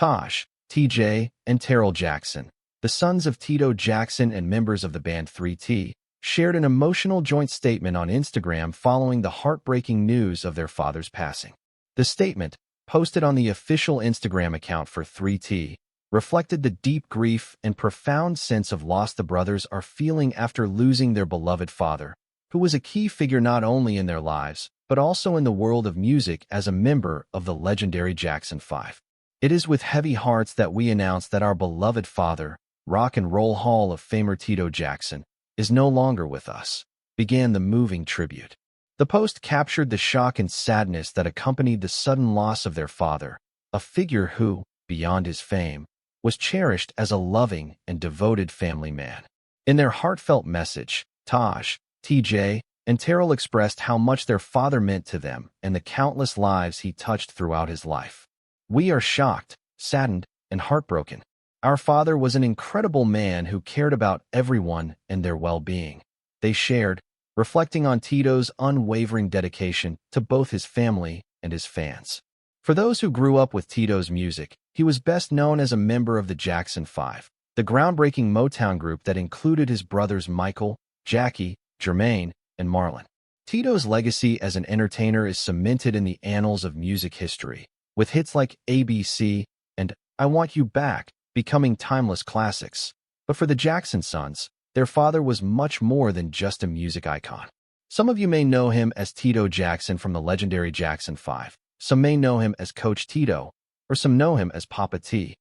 Tosh, TJ, and Terrell Jackson, the sons of Tito Jackson and members of the band 3T, shared an emotional joint statement on Instagram following the heartbreaking news of their father's passing. The statement, posted on the official Instagram account for 3T, reflected the deep grief and profound sense of loss the brothers are feeling after losing their beloved father, who was a key figure not only in their lives, but also in the world of music as a member of the legendary Jackson 5. It is with heavy hearts that we announce that our beloved father, Rock and Roll Hall of Famer Tito Jackson, is no longer with us, began the moving tribute. The post captured the shock and sadness that accompanied the sudden loss of their father, a figure who, beyond his fame, was cherished as a loving and devoted family man. In their heartfelt message, Tosh, TJ, and Terrell expressed how much their father meant to them and the countless lives he touched throughout his life. "We are shocked, saddened, and heartbroken. Our father was an incredible man who cared about everyone and their well-being," they shared, reflecting on Tito's unwavering dedication to both his family and his fans. For those who grew up with Tito's music, he was best known as a member of the Jackson 5, the groundbreaking Motown group that included his brothers Michael, Jackie, Jermaine, and Marlon. Tito's legacy as an entertainer is cemented in the annals of music history, with hits like ABC and I Want You Back becoming timeless classics. But for the Jackson sons, their father was much more than just a music icon. Some of you may know him as Tito Jackson from the legendary Jackson 5. Some may know him as Coach Tito, or some know him as Papa T.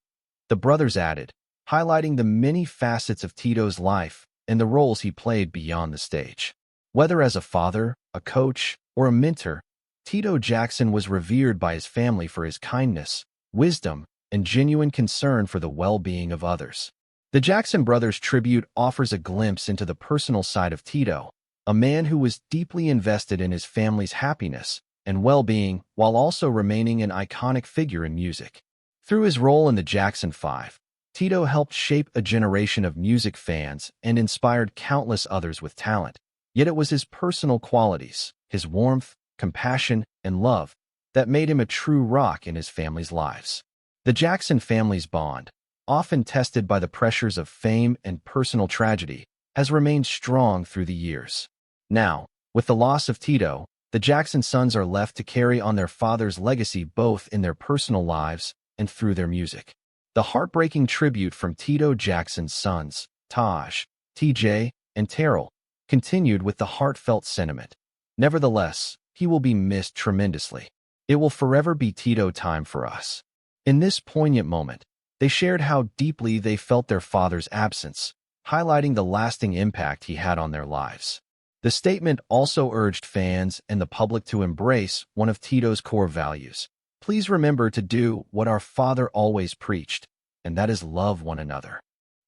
The brothers added, highlighting the many facets of Tito's life and the roles he played beyond the stage. Whether as a father, a coach, or a mentor, Tito Jackson was revered by his family for his kindness, wisdom, and genuine concern for the well-being of others. The Jackson brothers' tribute offers a glimpse into the personal side of Tito, a man who was deeply invested in his family's happiness and well-being while also remaining an iconic figure in music. Through his role in the Jackson 5, Tito helped shape a generation of music fans and inspired countless others with talent. Yet it was his personal qualities, his warmth, compassion, and love that made him a true rock in his family's lives. The Jackson family's bond, often tested by the pressures of fame and personal tragedy, has remained strong through the years. Now, with the loss of Tito, the Jackson sons are left to carry on their father's legacy both in their personal lives and through their music. The heartbreaking tribute from Tito Jackson's sons, Tosh, TJ, and Terrell, continued with the heartfelt sentiment. Nevertheless, he will be missed tremendously. It will forever be Tito time for us. In this poignant moment, they shared how deeply they felt their father's absence, highlighting the lasting impact he had on their lives. The statement also urged fans and the public to embrace one of Tito's core values. "Please remember to do what our father always preached, and that is love one another."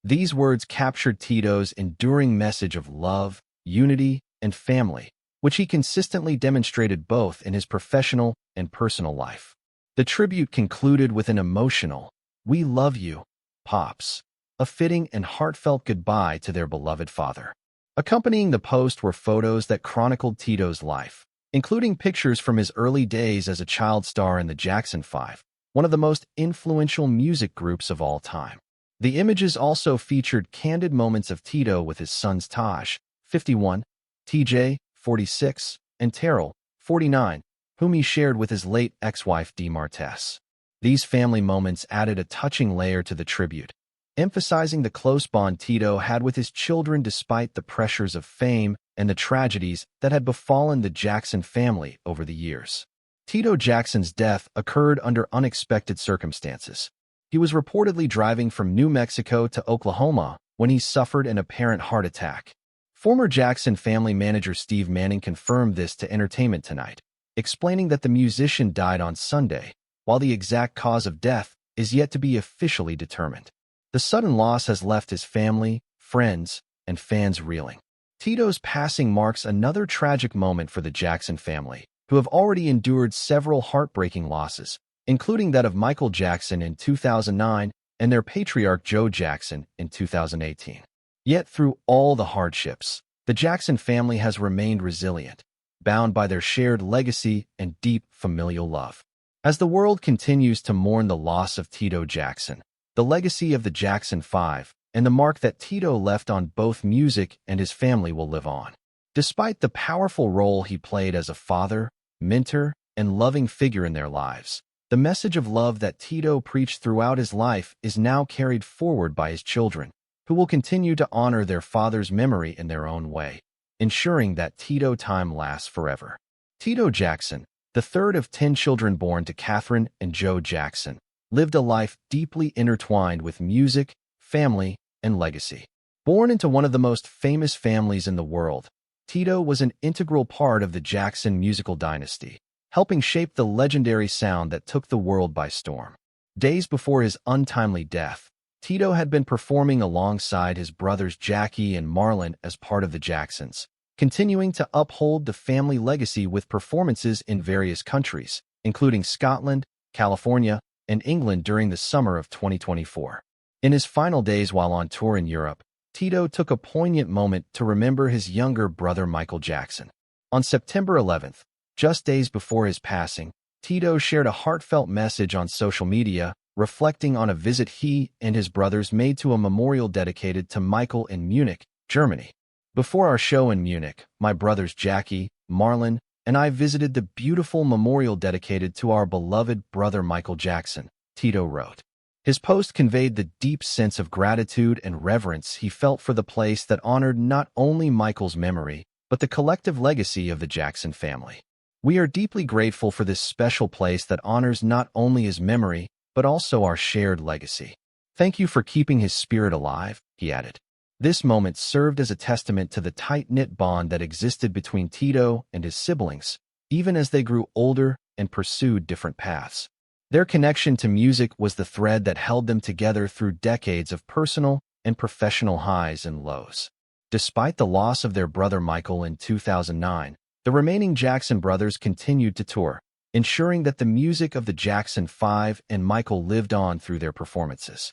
These words captured Tito's enduring message of love, unity, and family, which he consistently demonstrated both in his professional and personal life. The tribute concluded with an emotional, "We love you, Pops," a fitting and heartfelt goodbye to their beloved father. Accompanying the post were photos that chronicled Tito's life, including pictures from his early days as a child star in the Jackson 5, one of the most influential music groups of all time. The images also featured candid moments of Tito with his sons Tosh, 51, TJ, 46, and Terrell, 49, whom he shared with his late ex-wife Dee Martess. These family moments added a touching layer to the tribute, emphasizing the close bond Tito had with his children despite the pressures of fame and the tragedies that had befallen the Jackson family over the years. Tito Jackson's death occurred under unexpected circumstances. He was reportedly driving from New Mexico to Oklahoma when he suffered an apparent heart attack. Former Jackson family manager Steve Manning confirmed this to Entertainment Tonight, explaining that the musician died on Sunday, while the exact cause of death is yet to be officially determined. The sudden loss has left his family, friends, and fans reeling. Tito's passing marks another tragic moment for the Jackson family, who have already endured several heartbreaking losses, including that of Michael Jackson in 2009 and their patriarch Joe Jackson in 2018. Yet through all the hardships, the Jackson family has remained resilient, bound by their shared legacy and deep familial love. As the world continues to mourn the loss of Tito Jackson, the legacy of the Jackson 5, and the mark that Tito left on both music and his family will live on. Despite the powerful role he played as a father, mentor, and loving figure in their lives, the message of love that Tito preached throughout his life is now carried forward by his children, who will continue to honor their father's memory in their own way, ensuring that Tito time lasts forever. Tito Jackson, the third of 10 children born to Catherine and Joe Jackson, lived a life deeply intertwined with music, family, and legacy. Born into one of the most famous families in the world, Tito was an integral part of the Jackson musical dynasty, helping shape the legendary sound that took the world by storm. Days before his untimely death, Tito had been performing alongside his brothers Jackie and Marlon as part of the Jacksons, continuing to uphold the family legacy with performances in various countries, including Scotland, California, and England during the summer of 2024. In his final days while on tour in Europe, Tito took a poignant moment to remember his younger brother Michael Jackson. On September 11th, just days before his passing, Tito shared a heartfelt message on social media, reflecting on a visit he and his brothers made to a memorial dedicated to Michael in Munich, Germany. Before our show in Munich, my brothers Jackie, Marlon, and I visited the beautiful memorial dedicated to our beloved brother Michael Jackson, Tito wrote. His post conveyed the deep sense of gratitude and reverence he felt for the place that honored not only Michael's memory, but the collective legacy of the Jackson family. We are deeply grateful for this special place that honors not only his memory, but also our shared legacy. Thank you for keeping his spirit alive, he added. This moment served as a testament to the tight-knit bond that existed between Tito and his siblings, even as they grew older and pursued different paths. Their connection to music was the thread that held them together through decades of personal and professional highs and lows. Despite the loss of their brother Michael in 2009, the remaining Jackson brothers continued to tour, ensuring that the music of the Jackson 5 and Michael lived on through their performances.